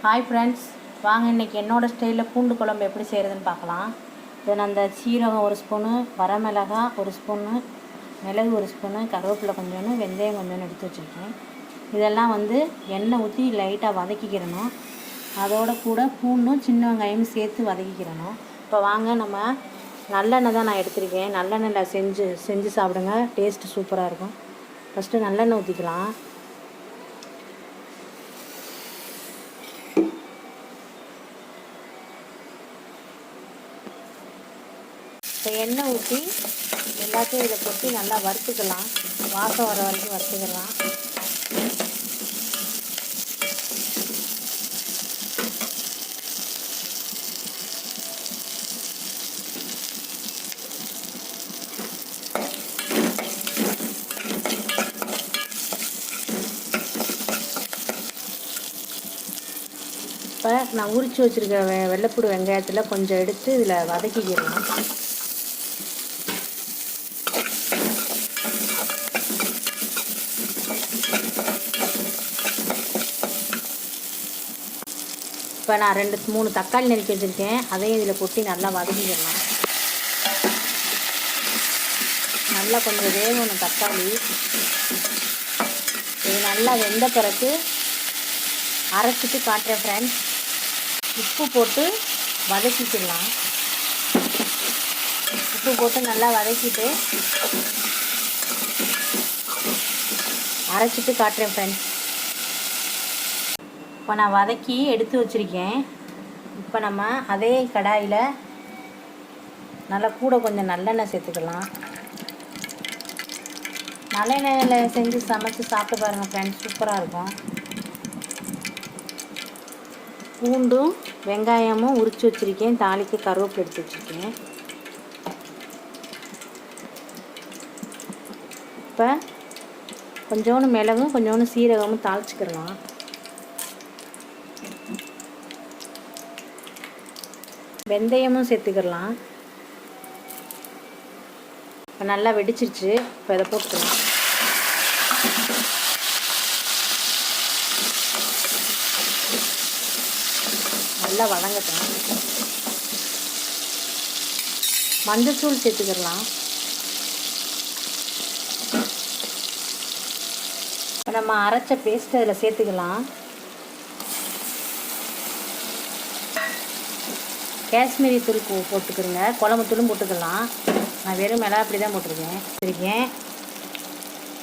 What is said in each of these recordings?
Hi friends, வாங்க இன்றைக்கி என்னோடய ஸ்டைலில் பூண்டு குழம்பு எப்படி செய்கிறதுன்னு பார்க்கலாம். இதை நான் அந்த சீரகம் 1 ஸ்பூனு, வரமிளகாய் 1 ஸ்பூனு, மிளகு 1 ஸ்பூனு, கருவேப்பிலை கொஞ்சோன்னு, வெந்தயம் கொஞ்சோன்னு எடுத்து வச்சுருக்கேன். இதெல்லாம் எண்ணெய் ஊற்றி லைட்டாக வதக்கிக்கிறணும். அதோட கூட பூண்டும் சின்ன வெங்காயமும் சேர்த்து வதக்கிக்கிறணும். இப்போ வாங்க, நம்ம நல்லெண்ணெய் தான் நான் எடுத்திருக்கேன். நல்லெண்ணெயில் செஞ்சு சாப்பிடுங்க, டேஸ்ட்டு சூப்பராக இருக்கும். ஃபஸ்ட்டு நல்லெண்ணெய் ஊற்றிக்கலாம். இப்போ எண்ணெய் ஊற்றி எல்லாத்தையும் இதில் கொட்டி நல்லா வறுத்துக்கலாம். வாசம் வர வரைக்கும் வறுத்துக்கலாம். இப்போ நான் உரித்து வச்சுருக்க வெள்ளைப்பூடு வெங்காயத்தில் கொஞ்சம் எடுத்து இதில் வதக்கிக்கிறேன். இப்போ நான் 2-3 தக்காளி நறுக்கி வச்சுருக்கேன். அதையும் இதில் கொட்டி நல்லா வதக்கிக்கலாம். நல்லா கொஞ்சம் வேகணும் தக்காளி. இது நல்லா வெந்த பிறகு அரைச்சிட்டு காட்டுறேன் ஃப்ரெண்ட்ஸ். உப்பு போட்டு வதக்கிக்கலாம். உப்பு போட்டு நல்லா வதக்கிட்டு அரைச்சிட்டு காட்டுறேன் ஃப்ரெண்ட்ஸ். இப்போ நான் வதக்கி எடுத்து வச்சுருக்கேன். இப்போ நம்ம அதே கடாயில் நல்லா கூட கொஞ்சம் நல்லெண்ணெய் சேர்த்துக்கலாம். நல்லெண்ணெயில் செஞ்சு சமைச்சு சாப்பிட்டு பாருங்கள் ஃப்ரெண்ட்ஸ், சூப்பராக இருக்கும். பூண்டும் வெங்காயமும் உரித்து வச்சுருக்கேன். தாளிக்கு கருவேப்பிலை எடுத்து வச்சுருக்கேன். இப்போ கொஞ்சோண்டு மிளகும் கொஞ்சோண்டு சீரகமும் தாளிச்சுக்கிடலாம். வெந்தயமும் சேர்த்துக்கிடலாம். இப்போ நல்லா வெடிச்சிருச்சு. இப்போ இதை போட்டுக்கலாம். நல்லா வதங்கட்டும். மஞ்சத்தூள் சேர்த்துக்கிடலாம். இப்போ நம்ம அரைச்ச பேஸ்ட் அதில் சேர்த்துக்கலாம். காஷ்மீரி தூள் போட்டுக்கிறேங்க. குழம்பு தூளும் போட்டுக்கலாம். நான் வெறும் மிளகா அப்படி தான் போட்டிருக்கேன்.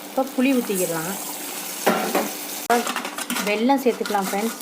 இப்போ புளி ஊற்றிக்கிடலாம். வெல்லம் சேர்த்துக்கலாம் ஃப்ரெண்ட்ஸ்.